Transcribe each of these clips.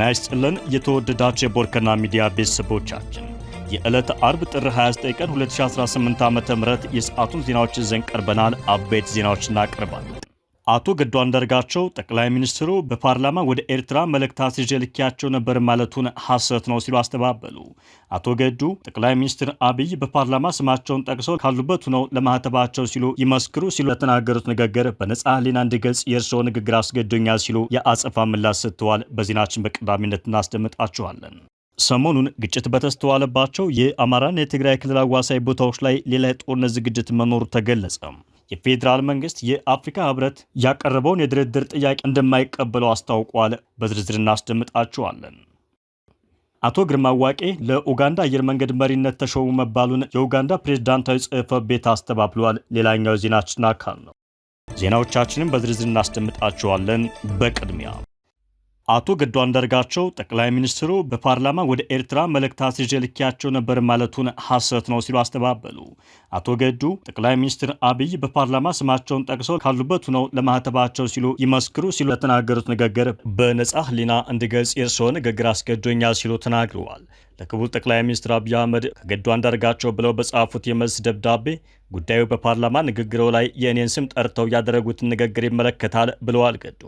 ጤና ይስጥልን የተወደዳችሁ የቦርከና ሚዲያ ቤተሰቦቻችን የዕለተ አርብ ጥር 29 ቀን 2018 ዓ.ም የሰዓቱን ዜናዎች ይዘን ቀርበናል። አበይት ዜናዎችን እናቀርባለን። አቶ ገዱ አንዳርጋቸው ጠቅላይ ሚኒስትሩ በፓርላማ ወደ ኤርትራ መልእክት አስይዤ ልኬያቸው ነበር ማለቱን ሐሰት ነው ሲሉ አስተባበሉ። አቶ ገዱ ጠቅላይ ሚኒስትር አብይ በፓርላማ ስማቸውን ጠቅሰው ካሉበት ሆነው ለማህተባቸው ሲሉ ይመስክሩ ሲሉ ለተናገሩት ንግግር በነጻ ሕሊና እንዲገልጽ የእርስዎ ንግግር አስገዶኛል ሲሉ የአጸፋ ምላሽ ሰጥተዋል። በዜናችን በቀዳሚነት እናስደምጣችኋለን። ሰሞኑን ግጭት በተስተዋለባቸው የአማራና የትግራይ ክልል አዋሳኝ ቦታዎች ላይ ሌላ የጦርነት ዝግጅት መኖሩ ተገለጸ። የፌዴራል መንግስት የአፍሪካ ህብረት ያቀረበውን የድርድር ጥያቄ እንደማይቀበለው አስታውቋል። በዝርዝር እናስደምጣችኋለን። አቶ ግርማ ዋቄ ለኡጋንዳ አየር መንገድ መሪነት ተሾሙ መባሉን የኡጋንዳ ፕሬዝዳንታዊ ጽሕፈት ቤት አስተባብሏል። ሌላኛው ዜናችን አካል ነው። ዜናዎቻችንን በዝርዝር እናስደምጣችኋለን። በቅድሚያ አቶ ገዱ አንዳርጋቸው ጠቅላይ ሚኒስትሩ በፓርላማ ወደ ኤርትራ መልእክት አስይዤ ልኬያቸው ነበር ማለቱን ሐሰት ነው ሲሉ አስተባበሉ። አቶ ገዱ ጠቅላይ ሚኒስትር አብይ በፓርላማ ስማቸውን ጠቅሰው ካሉበት ሆነው ለማህተባቸው ሲሉ ይመስክሩ ሲሉ ለተናገሩት ንግግር በነጻ ሕሊና እንዲገልጽ የእርስዎ ንግግር አስገዶኛል ሲሉ ተናግረዋል። ለክቡር ጠቅላይ ሚኒስትር አብይ አህመድ ከገዱ አንዳርጋቸው ብለው በጻፉት የመልስ ደብዳቤ ጉዳዩ በፓርላማ ንግግሮ ላይ የእኔን ስም ጠርተው ያደረጉትን ንግግር ይመለከታል ብለዋል። ገዱ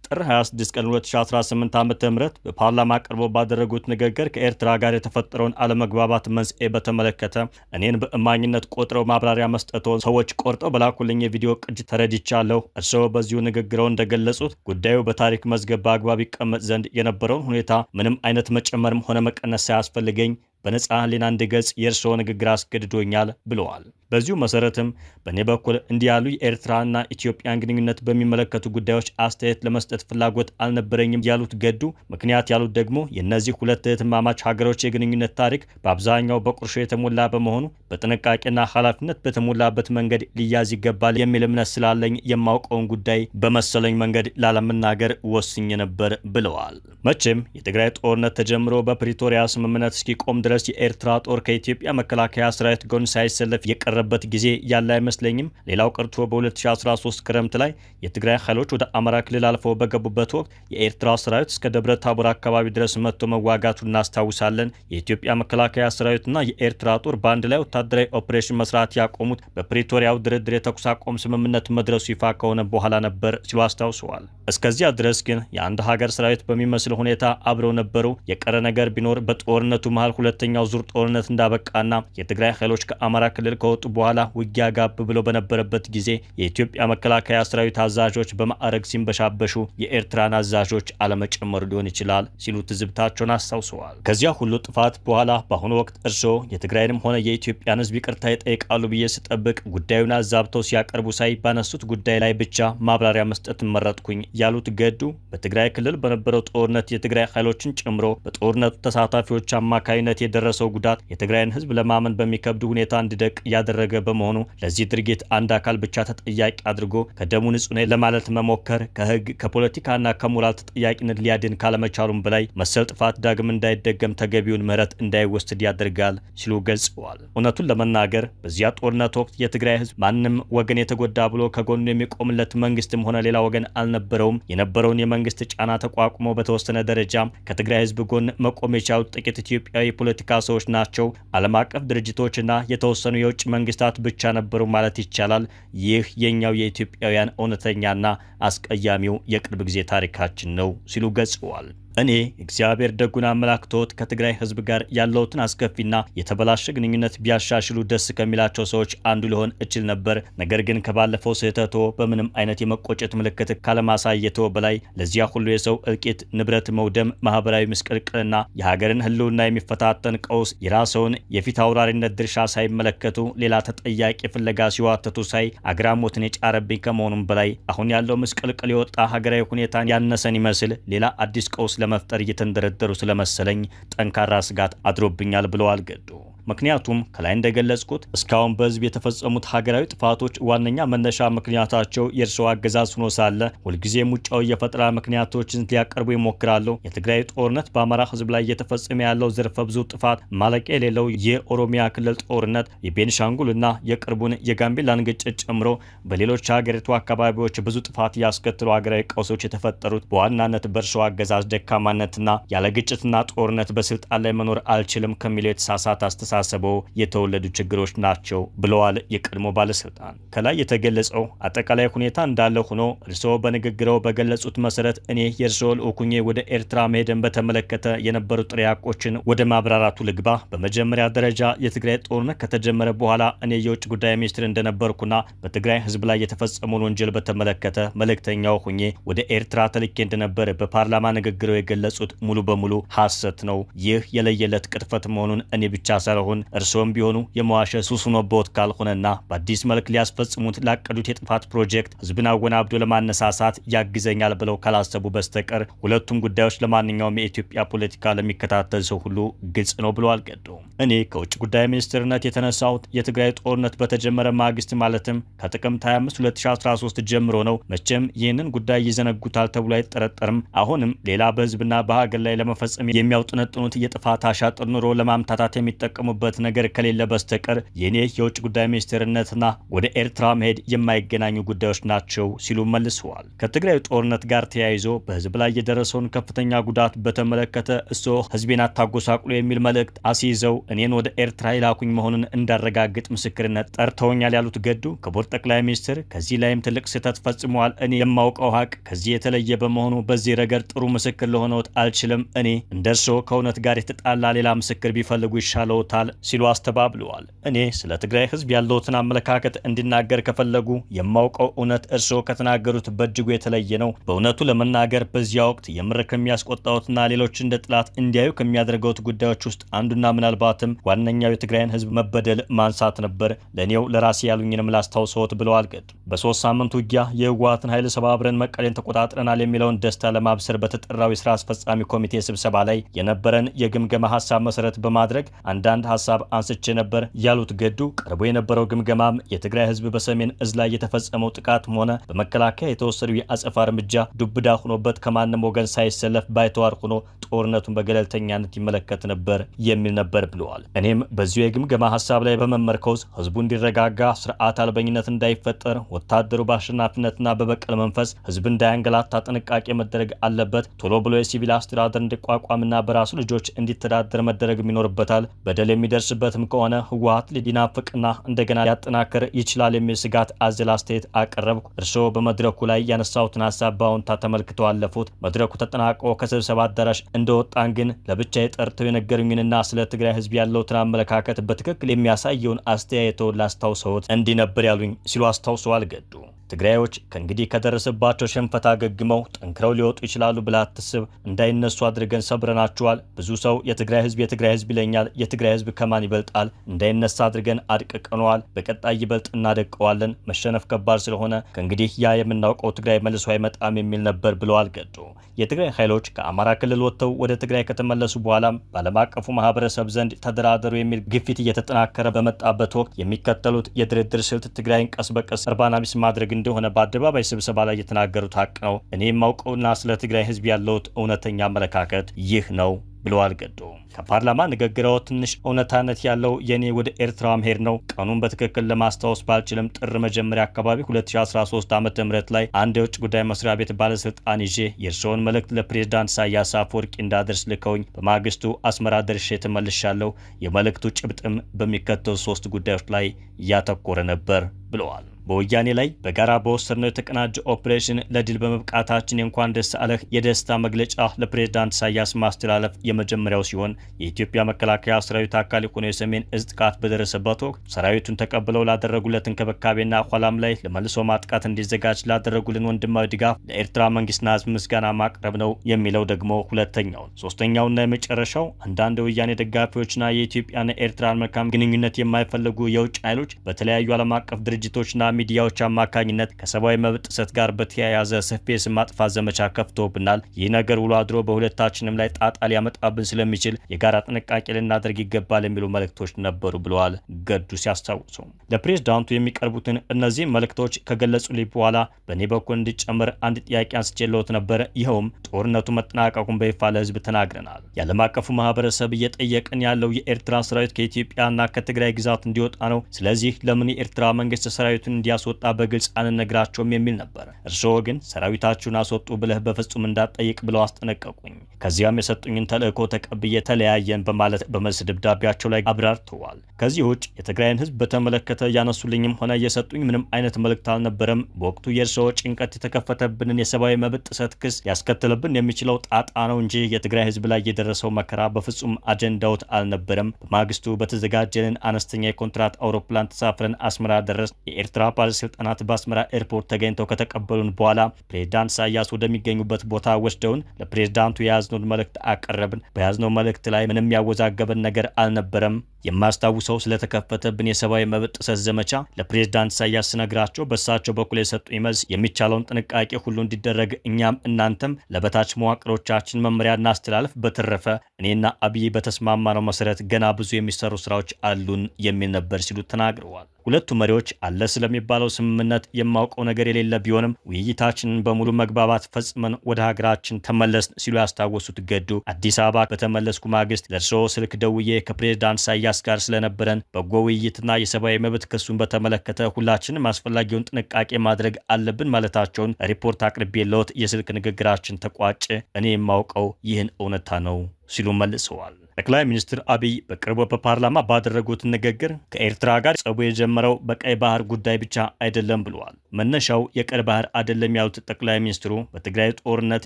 ጥር 26 ቀን 2018 ዓ.ም በፓርላማ ቀርበው ባደረጉት ንግግር ከኤርትራ ጋር የተፈጠረውን አለመግባባት መንስኤ በተመለከተ እኔን በእማኝነት ቆጥረው ማብራሪያ መስጠቶን ሰዎች ቆርጠው በላኩልኝ የቪዲዮ ቅጅ ተረድቻለሁ። እርስዎ በዚሁ ንግግረው እንደገለጹት ጉዳዩ በታሪክ መዝገብ በአግባብ ይቀመጥ ዘንድ የነበረውን ሁኔታ ምንም አይነት መጨመርም ሆነ መቀነስ ሳያስፈልገኝ በነጻ ሕሊና እንዲገልጽ የእርስዎ ንግግር አስገድዶኛል ብለዋል። በዚሁ መሰረትም በእኔ በኩል እንዲህ ያሉ የኤርትራና ኢትዮጵያን ግንኙነት በሚመለከቱ ጉዳዮች አስተያየት ለመስጠት ፍላጎት አልነበረኝም ያሉት ገዱ ምክንያት ያሉት ደግሞ የእነዚህ ሁለት እህትማማች ሀገሮች የግንኙነት ታሪክ በአብዛኛው በቁርሾ የተሞላ በመሆኑ በጥንቃቄና ኃላፊነት በተሞላበት መንገድ ሊያዝ ይገባል የሚል እምነት ስላለኝ የማውቀውን ጉዳይ በመሰለኝ መንገድ ላለመናገር ወስኜ ነበር ብለዋል። መቼም የትግራይ ጦርነት ተጀምሮ በፕሪቶሪያ ስምምነት እስኪቆም ድረስ የኤርትራ ጦር ከኢትዮጵያ መከላከያ ሰራዊት ጎን ሳይሰለፍ የቀረበት ጊዜ ያለ አይመስለኝም። ሌላው ቀርቶ በ2013 ክረምት ላይ የትግራይ ኃይሎች ወደ አማራ ክልል አልፈው በገቡበት ወቅት የኤርትራ ሰራዊት እስከ ደብረ ታቦር አካባቢ ድረስ መጥቶ መዋጋቱን እናስታውሳለን። የኢትዮጵያ መከላከያ ሰራዊትና የኤርትራ ጦር በአንድ ላይ ወታደራዊ ኦፕሬሽን መስራት ያቆሙት በፕሪቶሪያው ድርድር የተኩስ አቁም ስምምነት መድረሱ ይፋ ከሆነ በኋላ ነበር ሲሉ አስታውሰዋል። እስከዚያ ድረስ ግን የአንድ ሀገር ሰራዊት በሚመስል ሁኔታ አብረው ነበሩ። የቀረ ነገር ቢኖር በጦርነቱ መሃል ሁለተኛው ዙር ጦርነት እንዳበቃና የትግራይ ኃይሎች ከአማራ ክልል ከወጡ በኋላ ውጊያ ጋብ ብሎ በነበረበት ጊዜ የኢትዮጵያ መከላከያ ሰራዊት አዛዦች በማዕረግ ሲንበሻበሹ የኤርትራን አዛዦች አለመጨመሩ ሊሆን ይችላል ሲሉ ትዝብታቸውን አስታውሰዋል። ከዚያ ሁሉ ጥፋት በኋላ በአሁኑ ወቅት እርስዎ የትግራይንም ሆነ የኢትዮጵያን ሕዝብ ይቅርታ ይጠይቃሉ ብዬ ስጠብቅ ጉዳዩን አዛብተው ሲያቀርቡ ሳይ ባነሱት ጉዳይ ላይ ብቻ ማብራሪያ መስጠት መረጥኩኝ ያሉት ገዱ በትግራይ ክልል በነበረው ጦርነት የትግራይ ኃይሎችን ጨምሮ በጦርነቱ ተሳታፊዎች አማካይነት የደረሰው ጉዳት የትግራይን ሕዝብ ለማመን በሚከብድ ሁኔታ እንዲደቅ ያደረገ በመሆኑ ለዚህ ድርጊት አንድ አካል ብቻ ተጠያቂ አድርጎ ከደሙ ንጹህ ነኝ ለማለት መሞከር ከህግ ከፖለቲካና ከሞራል ተጠያቂነት ሊያድን ካለመቻሉም በላይ መሰል ጥፋት ዳግም እንዳይደገም ተገቢውን ምህረት እንዳይወስድ ያደርጋል ሲሉ ገልጸዋል። እውነቱን ለመናገር በዚያ ጦርነት ወቅት የትግራይ ሕዝብ ማንም ወገን የተጎዳ ብሎ ከጎኑ የሚቆምለት መንግስትም ሆነ ሌላ ወገን አልነበረውም። የነበረውን የመንግስት ጫና ተቋቁሞ በተወሰነ ደረጃ ከትግራይ ሕዝብ ጎን መቆም የቻሉት ጥቂት ኢትዮጵያዊ ፖለቲካ ሰዎች ናቸው። ዓለም አቀፍ ድርጅቶችና የተወሰኑ የውጭ መንግስታት ብቻ ነበሩ ማለት ይቻላል። ይህ የኛው የኢትዮጵያውያን እውነተኛና አስቀያሚው የቅርብ ጊዜ ታሪካችን ነው ሲሉ ገልጸዋል። እኔ እግዚአብሔር ደጉን አመላክቶት ከትግራይ ሕዝብ ጋር ያለውትን አስከፊና የተበላሸ ግንኙነት ቢያሻሽሉ ደስ ከሚላቸው ሰዎች አንዱ ሊሆን እችል ነበር። ነገር ግን ከባለፈው ስህተቶ በምንም አይነት የመቆጨት ምልክት ካለማሳየቶ በላይ ለዚያ ሁሉ የሰው እልቂት፣ ንብረት መውደም፣ ማህበራዊ ምስቅልቅልና የሀገርን ህልውና የሚፈታተን ቀውስ የራስውን የፊት አውራሪነት ድርሻ ሳይመለከቱ ሌላ ተጠያቂ ፍለጋ ሲዋተቱ ሳይ አግራሞትን የጫረብኝ ከመሆኑም በላይ አሁን ያለው ምስቅልቅል የወጣ ሀገራዊ ሁኔታን ያነሰን ይመስል ሌላ አዲስ ቀውስ ለመፍጠር እየተንደረደሩ ስለመሰለኝ ጠንካራ ስጋት አድሮብኛል ብለዋል ገዱ። ምክንያቱም ከላይ እንደገለጽኩት እስካሁን በህዝብ የተፈጸሙት ሀገራዊ ጥፋቶች ዋነኛ መነሻ ምክንያታቸው የእርስዎ አገዛዝ ሆኖ ሳለ ሁልጊዜም ውጫዊ የፈጠራ ምክንያቶችን ሊያቀርቡ ይሞክራሉ። የትግራይ ጦርነት፣ በአማራ ህዝብ ላይ እየተፈጸመ ያለው ዘርፈ ብዙ ጥፋት፣ ማለቂያ የሌለው የኦሮሚያ ክልል ጦርነት፣ የቤኒሻንጉልና የቅርቡን የጋምቤላን ግጭት ጨምሮ በሌሎች ሀገሪቱ አካባቢዎች ብዙ ጥፋት ያስከትሉ ሀገራዊ ቀውሶች የተፈጠሩት በዋናነት በእርስዎ አገዛዝ ደካማነትና ያለ ግጭትና ጦርነት በስልጣን ላይ መኖር አልችልም ከሚለው የተሳሳተ አስተሳሰቦ የተወለዱ ችግሮች ናቸው ብለዋል የቀድሞ ባለስልጣን። ከላይ የተገለጸው አጠቃላይ ሁኔታ እንዳለ ሆኖ እርስዎ በንግግረው በገለጹት መሰረት እኔ የእርስዎ ልዑኩኜ ወደ ኤርትራ መሄድን በተመለከተ የነበሩ ጥሬ ሐቆችን ወደ ማብራራቱ ልግባ። በመጀመሪያ ደረጃ የትግራይ ጦርነት ከተጀመረ በኋላ እኔ የውጭ ጉዳይ ሚኒስትር እንደነበርኩና በትግራይ ህዝብ ላይ የተፈጸመውን ወንጀል በተመለከተ መልእክተኛው ሆኜ ወደ ኤርትራ ተልኬ እንደነበር በፓርላማ ንግግረው የገለጹት ሙሉ በሙሉ ሐሰት ነው። ይህ የለየለት ቅጥፈት መሆኑን እኔ ብቻ ሳልሆን እርስዎም ቢሆኑ የመዋሸት ሱስ ሆኖብዎት ካልሆነና በአዲስ መልክ ሊያስፈጽሙት ላቀዱት የጥፋት ፕሮጀክት ህዝብን አወናብዶ ለማነሳሳት ያግዘኛል ብለው ካላሰቡ በስተቀር ሁለቱም ጉዳዮች ለማንኛውም የኢትዮጵያ ፖለቲካ ለሚከታተል ሰው ሁሉ ግልጽ ነው ብለዋል ገዱ። እኔ ከውጭ ጉዳይ ሚኒስትርነት የተነሳሁት የትግራይ ጦርነት በተጀመረ ማግስት ማለትም ከጥቅምት 25 2013 ጀምሮ ነው። መቼም ይህንን ጉዳይ ይዘነጉታል ተብሎ አይጠረጠርም። አሁንም ሌላ በህዝብና በሀገር ላይ ለመፈጸም የሚያውጥነጥኑት የጥፋት አሻጥር ኑሮ ለማምታታት የሚጠቀሙበት ነገር ከሌለ በስተቀር የኔ የውጭ ጉዳይ ሚኒስትርነትና ወደ ኤርትራ መሄድ የማይገናኙ ጉዳዮች ናቸው ሲሉ መልሰዋል። ከትግራይ ጦርነት ጋር ተያይዞ በህዝብ ላይ የደረሰውን ከፍተኛ ጉዳት በተመለከተ እርስዎ ህዝቤን አታጎሳቁሎ የሚል መልእክት አስይዘው እኔን ወደ ኤርትራ ይላኩኝ መሆኑን እንዳረጋግጥ ምስክርነት ጠርተውኛል ያሉት ገዱ ክቡር ጠቅላይ ሚኒስትር ከዚህ ላይም ትልቅ ስህተት ፈጽመዋል። እኔ የማውቀው ሀቅ ከዚህ የተለየ በመሆኑ በዚህ ረገድ ጥሩ ምስክር ለሆነዎት አልችልም። እኔ እንደርሶ ከእውነት ጋር የተጣላ ሌላ ምስክር ቢፈልጉ ይሻለዎታል ሲሉ አስተባብለዋል። እኔ ስለ ትግራይ ህዝብ ያለዎትን አመለካከት እንዲናገር ከፈለጉ የማውቀው እውነት እርስዎ ከተናገሩት በእጅጉ የተለየ ነው። በእውነቱ ለመናገር በዚያ ወቅት የምር ከሚያስቆጣዎትና ሌሎች እንደ ጥላት እንዲያዩ ከሚያደርገውት ጉዳዮች ውስጥ አንዱና ምናልባትም ዋነኛው የትግራይን ህዝብ መበደል ማንሳት ነበር። ለእኔው ለራሴ ያሉኝንም ላስታውሰዎት ብለዋል ገዱ። በ3 ሳምንት ውጊያ የህወሓትን ኃይል ሰባብረን መቀሌን ተቆጣጥረናል የሚለውን ደስታ ለማብሰር በተጠራው የስራ አስፈጻሚ ኮሚቴ ስብሰባ ላይ የነበረን የግምገማ ሀሳብ መሰረት በማድረግ አንዳንድ ሀሳብ አንስቼ ነበር ያሉት ገዱ ቀርቦ የነበረው ግምገማም የትግራይ ህዝብ በሰሜን እዝ ላይ የተፈጸመው ጥቃትም ሆነ በመከላከያ የተወሰዱ የአጸፋ እርምጃ ዱብዳ ሆኖበት ከማንም ወገን ሳይሰለፍ ባይተዋር ሆኖ ጦርነቱን በገለልተኛነት ይመለከት ነበር የሚል ነበር ብለዋል። እኔም በዚሁ የግምገማ ሀሳብ ላይ በመመርኮዝ ህዝቡ እንዲረጋጋ፣ ስርዓት አልበኝነት እንዳይፈጠር፣ ወታደሩ በአሸናፊነትና በበቀል መንፈስ ህዝብ እንዳያንገላታ ጥንቃቄ መደረግ አለበት፣ ቶሎ ብሎ የሲቪል አስተዳደር እንዲቋቋምና በራሱ ልጆች እንዲተዳደር መደረግ ይኖርበታል፣ በደል የሚደርስበትም ከሆነ ህወሓት ሊናፍቅና እንደገና ሊያጠናክር ይችላል የሚል ስጋት አዘል አስተያየት አቀረብኩ። እርስዎ በመድረኩ ላይ ያነሳሁትን ሀሳብ በአዎንታ ተመልክተው አለፉት። መድረኩ ተጠናቆ ከስብሰባ አዳራሽ እንደወጣን ግን ለብቻ የጠርተው የነገሩኝንና ስለ ትግራይ ህዝብ ያለውትን አመለካከት በትክክል የሚያሳየውን አስተያየተውን ላስታውሰዎት እንዲህ ነበር ያሉኝ ሲሉ አስታውሰዋል ገዱ። ትግራዮች ከእንግዲህ ከደረሰባቸው ሽንፈት አገግመው ጠንክረው ሊወጡ ይችላሉ ብላ አትስብ። እንዳይነሱ አድርገን ሰብረናቸዋል። ብዙ ሰው የትግራይ ህዝብ ይለኛል። የትግራይ ህዝብ ከማን ይበልጣል? እንዳይነሳ አድርገን አድቅቀነዋል። በቀጣይ ይበልጥ እናደቀዋለን። መሸነፍ ከባድ ስለሆነ ከእንግዲህ ያ የምናውቀው ትግራይ መልሶ አይመጣም የሚል ነበር ብለዋል ገዱ። የትግራይ ኃይሎች ከአማራ ክልል ወጥተው ወደ ትግራይ ከተመለሱ በኋላም በዓለም አቀፉ ማህበረሰብ ዘንድ ተደራደሩ የሚል ግፊት እየተጠናከረ በመጣበት ወቅት የሚከተሉት የድርድር ስልት ትግራይን ቀስ በቀስ እርባና ቢስ ማድረግ እንደሆነ በአደባባይ ስብሰባ ላይ የተናገሩት ሀቅ ነው። እኔ የማውቀውና ስለ ትግራይ ህዝብ ያለውት እውነተኛ አመለካከት ይህ ነው ብለዋል ገዱ። ከፓርላማ ንግግረው ትንሽ እውነታነት ያለው የኔ ወደ ኤርትራ መሄድ ነው። ቀኑን በትክክል ለማስታወስ ባልችልም ጥር መጀመሪያ አካባቢ 2013 ዓ.ም ላይ አንድ የውጭ ጉዳይ መስሪያ ቤት ባለስልጣን ይዤ የእርስዎን መልእክት ለፕሬዝዳንት ኢሳያስ አፈወርቂ እንዳደርስ ልከውኝ በማግስቱ አስመራ ደርሼ ተመልሻለሁ። የመልእክቱ ጭብጥም በሚከተሉ 3 ጉዳዮች ላይ ያተኮረ ነበር ብለዋል። በወያኔ ላይ በጋራ በወሰድነው የተቀናጀ ኦፕሬሽን ለድል በመብቃታችን እንኳን ደስ አለህ የደስታ መግለጫ ለፕሬዝዳንት ኢሳያስ ማስተላለፍ የመጀመሪያው ሲሆን የኢትዮጵያ መከላከያ ሰራዊት አካል የሆነው የሰሜን እዝ ጥቃት በደረሰበት ወቅት ሰራዊቱን ተቀብለው ላደረጉለት እንክብካቤና ኋላም ላይ ለመልሶ ማጥቃት እንዲዘጋጅ ላደረጉልን ወንድማዊ ድጋፍ ለኤርትራ መንግስትና ህዝብ ምስጋና ማቅረብ ነው የሚለው ደግሞ ሁለተኛው። ሶስተኛውና የመጨረሻው አንዳንድ የወያኔ ደጋፊዎችና የኢትዮጵያና ኤርትራን መልካም ግንኙነት የማይፈልጉ የውጭ ኃይሎች በተለያዩ ዓለም አቀፍ ድርጅቶችና ሚዲያዎች አማካኝነት ከሰብአዊ መብት ጥሰት ጋር በተያያዘ ሰፊ የስም ማጥፋት ዘመቻ ከፍቶብናል። ይህ ነገር ውሎ አድሮ በሁለታችንም ላይ ጣጣ ሊያመጣብን ስለሚችል የጋራ ጥንቃቄ ልናደርግ ይገባል የሚሉ መልእክቶች ነበሩ ብለዋል ገዱ ሲያስታውሱ። ለፕሬዝዳንቱ የሚቀርቡትን እነዚህ መልእክቶች ከገለጹልኝ በኋላ በእኔ በኩል እንዲጨምር አንድ ጥያቄ አንስቼልዎት ነበር። ይኸውም ጦርነቱ መጠናቀቁን በይፋ ለህዝብ ተናግረናል። የዓለም አቀፉ ማህበረሰብ እየጠየቅን ያለው የኤርትራ ሰራዊት ከኢትዮጵያና ከትግራይ ግዛት እንዲወጣ ነው። ስለዚህ ለምን የኤርትራ መንግስት ሰራዊቱን እንዲያስወጣ በግልጽ አንነግራቸውም የሚል ነበር። እርስዎ ግን ሰራዊታችሁን አስወጡ ብለህ በፍጹም እንዳትጠይቅ ብለው አስጠነቀቁኝ። ከዚያም የሰጡኝን ተልእኮ ተቀብዬ ተለያየን በማለት በመልስ ደብዳቤያቸው ላይ አብራርተዋል። ከዚህ ውጭ የትግራይን ህዝብ በተመለከተ ያነሱልኝም ሆነ የሰጡኝ ምንም አይነት መልእክት አልነበረም። በወቅቱ የእርስዎ ጭንቀት የተከፈተብንን የሰብአዊ መብት ጥሰት ክስ ሊያስከትልብን የሚችለው ጣጣ ነው እንጂ የትግራይ ህዝብ ላይ የደረሰው መከራ በፍጹም አጀንዳዎት አልነበረም። በማግስቱ በተዘጋጀልን አነስተኛ የኮንትራት አውሮፕላን ተሳፍረን አስመራ ደረስ። የኤርትራ ባለስልጣናት በአስመራ ኤርፖርት ተገኝተው ከተቀበሉን በኋላ ፕሬዝዳንት ኢሳያስ ወደሚገኙበት ቦታ ወስደውን ለፕሬዝዳንቱ የያዝነውን መልእክት አቀረብን። በያዝነው መልእክት ላይ ምንም ያወዛገበን ነገር አልነበረም። የማስታውሰው ስለተከፈተብን የሰብአዊ መብት ጥሰት ዘመቻ ለፕሬዝዳንት ኢሳያስ ስነግራቸው በእሳቸው በኩል የሰጡኝ መልስ የሚቻለውን ጥንቃቄ ሁሉ እንዲደረግ እኛም እናንተም ለበታች መዋቅሮቻችን መመሪያ እናስተላልፍ፣ በተረፈ እኔና አብይ በተስማማነው መሰረት ገና ብዙ የሚሰሩ ስራዎች አሉን የሚል ነበር ሲሉ ተናግረዋል። ሁለቱ መሪዎች አለ ስለሚባለው ስምምነት የማውቀው ነገር የሌለ ቢሆንም ውይይታችንን በሙሉ መግባባት ፈጽመን ወደ ሀገራችን ተመለስን ሲሉ ያስታወሱት ገዱ አዲስ አበባ በተመለስኩ ማግስት ለእርስዎ ስልክ ደውዬ ከፕሬዝዳንት ኢሳያስ ጋር ስለነበረን በጎ ውይይትና የሰብአዊ መብት ክሱን በተመለከተ ሁላችንም አስፈላጊውን ጥንቃቄ ማድረግ አለብን ማለታቸውን ሪፖርት አቅርቤልዎት የስልክ ንግግራችን ተቋጨ። እኔ የማውቀው ይህን እውነታ ነው ሲሉ መልሰዋል። ጠቅላይ ሚኒስትር አብይ በቅርቡ በፓርላማ ባደረጉት ንግግር ከኤርትራ ጋር ጸቡ የጀመረው በቀይ ባህር ጉዳይ ብቻ አይደለም ብለዋል። መነሻው የቀይ ባህር አይደለም ያሉት ጠቅላይ ሚኒስትሩ በትግራይ ጦርነት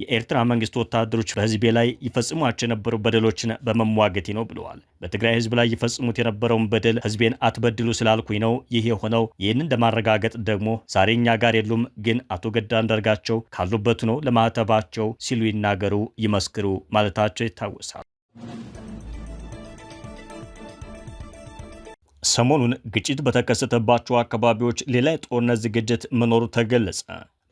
የኤርትራ መንግስት ወታደሮች በህዝቤ ላይ ይፈጽሟቸው የነበሩ በደሎችን በመሟገቴ ነው ብለዋል። በትግራይ ህዝብ ላይ ይፈጽሙት የነበረውን በደል ህዝቤን አትበድሉ ስላልኩኝ ነው ይህ የሆነው። ይህንን ለማረጋገጥ ደግሞ ዛሬ እኛ ጋር የሉም፣ ግን አቶ ገዱ አንዳርጋቸው ካሉበት ነው ለማህተባቸው ሲሉ ይናገሩ ይመስክሩ ማለታቸው ይታወሳል። ሰሞኑን ግጭት በተከሰተባቸው አካባቢዎች ሌላ የጦርነት ዝግጅት መኖሩ ተገለጸ።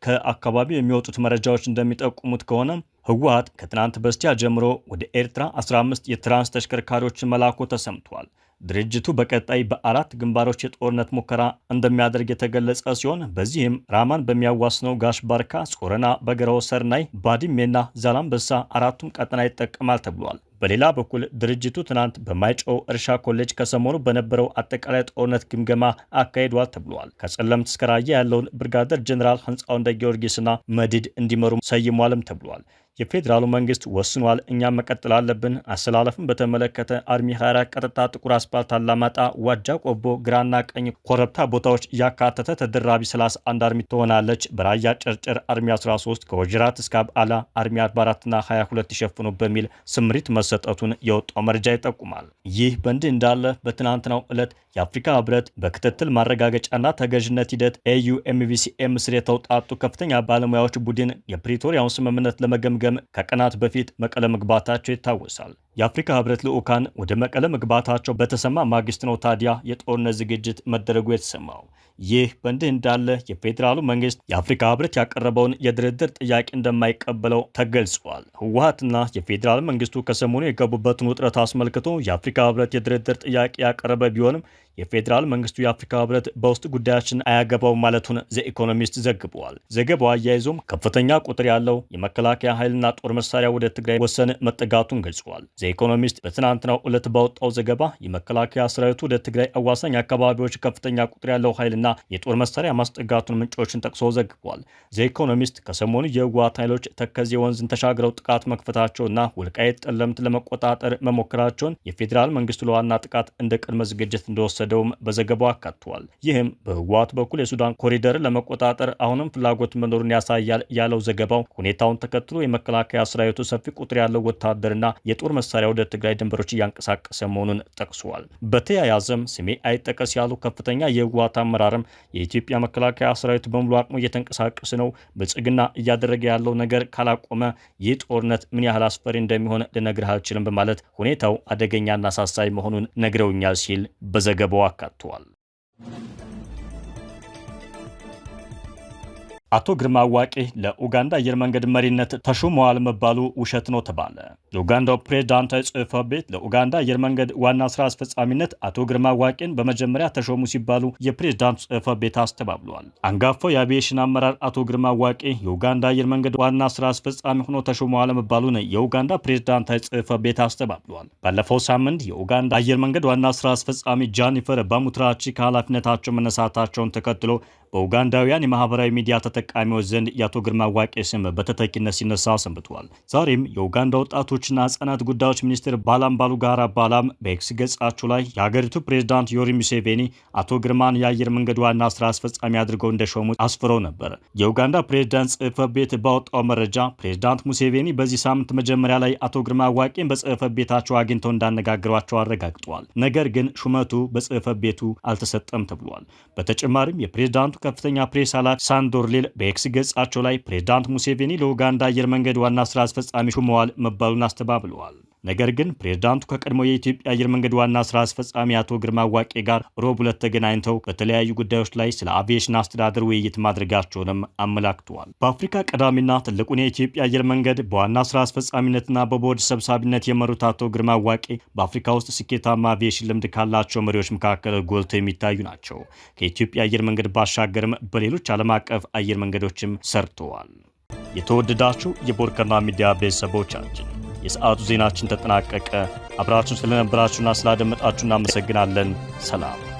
ከአካባቢው የሚወጡት መረጃዎች እንደሚጠቁሙት ከሆነ ህወሓት ከትናንት በስቲያ ጀምሮ ወደ ኤርትራ 15 የትራንስ ተሽከርካሪዎችን መላኩ ተሰምቷል። ድርጅቱ በቀጣይ በ4 ግንባሮች የጦርነት ሙከራ እንደሚያደርግ የተገለጸ ሲሆን በዚህም ራማን በሚያዋስነው ጋሽ ባርካ፣ ጾረና፣ በገራው፣ ሰርናይ፣ ባድሜና ዛላምበሳ አራቱም ቀጠና ይጠቀማል ተብሏል። በሌላ በኩል ድርጅቱ ትናንት በማይጨው እርሻ ኮሌጅ ከሰሞኑ በነበረው አጠቃላይ ጦርነት ግምገማ አካሂዷል ተብሏል። ከጸለምት እስከ ራያ ያለውን ብርጋደር ጀኔራል ህንፃው እንደ ጊዮርጊስና መዲድ እንዲመሩ ሰይሟልም ተብሏል። የፌዴራሉ መንግስት ወስኗል፣ እኛም መቀጠል አለብን። አሰላለፍን በተመለከተ አርሚ 24 ቀጥታ ጥቁር አስፓልት አላማጣ፣ ዋጃ ቆቦ፣ ግራና ቀኝ ኮረብታ ቦታዎች ያካተተ ተደራቢ 31 አርሚ ትሆናለች። በራያ ጨርጨር አርሚ 13 ከወጅራት እስከ አብዓላ አርሚ 44ና 22 ይሸፍኑ በሚል ስምሪት መሰጠቱን የወጣው መረጃ ይጠቁማል። ይህ በእንዲህ እንዳለ በትናንትናው ዕለት የአፍሪካ ህብረት በክትትል ማረጋገጫና ተገዥነት ሂደት AUMVCM ስር የተውጣጡ ከፍተኛ ባለሙያዎች ቡድን የፕሪቶሪያውን ስምምነት ለመገምገም ከቀናት በፊት መቀለ መግባታቸው ይታወሳል። የአፍሪካ ህብረት ልዑካን ወደ መቀለ መግባታቸው በተሰማ ማግስት ነው ታዲያ የጦርነት ዝግጅት መደረጉ የተሰማው። ይህ በእንዲህ እንዳለ የፌዴራሉ መንግስት የአፍሪካ ህብረት ያቀረበውን የድርድር ጥያቄ እንደማይቀበለው ተገልጿል። ህወሓትና የፌዴራል መንግስቱ ከሰሞኑ የገቡበትን ውጥረት አስመልክቶ የአፍሪካ ህብረት የድርድር ጥያቄ ያቀረበ ቢሆንም የፌዴራል መንግስቱ የአፍሪካ ህብረት በውስጥ ጉዳያችን አያገባውም ማለቱን ዘኢኮኖሚስት ዘግቧል። ዘገባው አያይዞም ከፍተኛ ቁጥር ያለው የመከላከያ ኃይልና ጦር መሳሪያ ወደ ትግራይ ወሰን መጠጋቱን ገልጿል። ዘኢኮኖሚስት በትናንትናው ዕለት ባወጣው ዘገባ የመከላከያ ሰራዊቱ ወደ ትግራይ አዋሳኝ አካባቢዎች ከፍተኛ ቁጥር ያለው ኃይልና የጦር መሳሪያ ማስጠጋቱን ምንጮችን ጠቅሶ ዘግቧል። ዘኢኮኖሚስት ከሰሞኑ የህወሓት ኃይሎች ተከዜ ወንዝን ተሻግረው ጥቃት መክፈታቸውና ወልቃይት ጠለምት ለመቆጣጠር መሞከራቸውን የፌዴራል መንግስቱ ለዋና ጥቃት እንደ ቅድመ ዝግጅት እንደወሰደውም በዘገባው አካቷል። ይህም በህወሓት በኩል የሱዳን ኮሪደርን ለመቆጣጠር አሁንም ፍላጎት መኖሩን ያሳያል ያለው ዘገባው ሁኔታውን ተከትሎ የመከላከያ ሰራዊቱ ሰፊ ቁጥር ያለው ወታደርና የጦር መሳሪያ ወደ ትግራይ ድንበሮች እያንቀሳቀሰ መሆኑን ጠቅሷል። በተያያዘም ስሜ አይጠቀስ ያሉ ከፍተኛ የህወሓት አመራርም የኢትዮጵያ መከላከያ ሰራዊት በሙሉ አቅሙ እየተንቀሳቀሰ ነው፣ ብልጽግና እያደረገ ያለው ነገር ካላቆመ ይህ ጦርነት ምን ያህል አስፈሪ እንደሚሆን ልነግርህ አልችልም በማለት ሁኔታው አደገኛና አሳሳቢ መሆኑን ነግረውኛል ሲል በዘገባው አካቷል። አቶ ግርማ ዋቄ ለኡጋንዳ አየር መንገድ መሪነት ተሾመዋል መባሉ ውሸት ነው ተባለ። የኡጋንዳው ፕሬዝዳንታዊ ጽሕፈት ቤት ለኡጋንዳ አየር መንገድ ዋና ስራ አስፈጻሚነት አቶ ግርማ ዋቄን በመጀመሪያ ተሾሙ ሲባሉ የፕሬዝዳንቱ ጽሕፈት ቤት አስተባብሏል። አንጋፋው የአቪዬሽን አመራር አቶ ግርማ ዋቄ የኡጋንዳ አየር መንገድ ዋና ስራ አስፈጻሚ ሆኖ ተሾመዋል መባሉን የኡጋንዳ ፕሬዝዳንታዊ ጽሕፈት ቤት አስተባብሏል። ባለፈው ሳምንት የኡጋንዳ አየር መንገድ ዋና ስራ አስፈጻሚ ጃኒፈር ባሙትራቺ ከኃላፊነታቸው መነሳታቸውን ተከትሎ በኡጋንዳውያን የማህበራዊ ሚዲያ ተጠቃሚዎች ዘንድ የአቶ ግርማ ዋቄ ስም በተተኪነት ሲነሳ ሰንብቷል። ዛሬም የኡጋንዳ ወጣቶችና ህጻናት ጉዳዮች ሚኒስትር ባላምባሉጋራ ባላም በኤክስ ገጻቸው ላይ የሀገሪቱ ፕሬዝዳንት ዮዌሪ ሙሴቬኒ አቶ ግርማን የአየር መንገድ ዋና ስራ አስፈጻሚ አድርገው እንደሾሙ አስፍረው ነበር። የኡጋንዳ ፕሬዝዳንት ጽሕፈት ቤት ባወጣው መረጃ ፕሬዝዳንት ሙሴቬኒ በዚህ ሳምንት መጀመሪያ ላይ አቶ ግርማ ዋቄን በጽሕፈት ቤታቸው አግኝተው እንዳነጋግሯቸው አረጋግጠዋል። ነገር ግን ሹመቱ በጽሕፈት ቤቱ አልተሰጠም ተብሏል። በተጨማሪም የፕሬዝዳንቱ ከፍተኛ ፕሬስ ኃላፊ ሳንዶር ሊል በኤክስ ገጻቸው ላይ ፕሬዝዳንት ሙሴቬኒ ለኡጋንዳ አየር መንገድ ዋና ስራ አስፈጻሚ ሹመዋል መባሉን አስተባብለዋል። ነገር ግን ፕሬዝዳንቱ ከቀድሞ የኢትዮጵያ አየር መንገድ ዋና ስራ አስፈጻሚ አቶ ግርማ ዋቄ ጋር ሮብ ዕለት ተገናኝተው በተለያዩ ጉዳዮች ላይ ስለ አቪዬሽን አስተዳደር ውይይት ማድረጋቸውንም አመላክተዋል። በአፍሪካ ቀዳሚና ትልቁን የኢትዮጵያ አየር መንገድ በዋና ስራ አስፈጻሚነትና በቦርድ ሰብሳቢነት የመሩት አቶ ግርማ ዋቄ በአፍሪካ ውስጥ ስኬታማ አቪዬሽን ልምድ ካላቸው መሪዎች መካከል ጎልተው የሚታዩ ናቸው። ከኢትዮጵያ አየር መንገድ ባሻገርም በሌሎች ዓለም አቀፍ አየር መንገዶችም ሰርተዋል። የተወደዳችሁ የቦርከና ሚዲያ ቤተሰቦቻችን የሰዓቱ ዜናችን ተጠናቀቀ። አብራችሁን ስለነበራችሁና ስላደመጣችሁ እናመሰግናለን። ሰላም።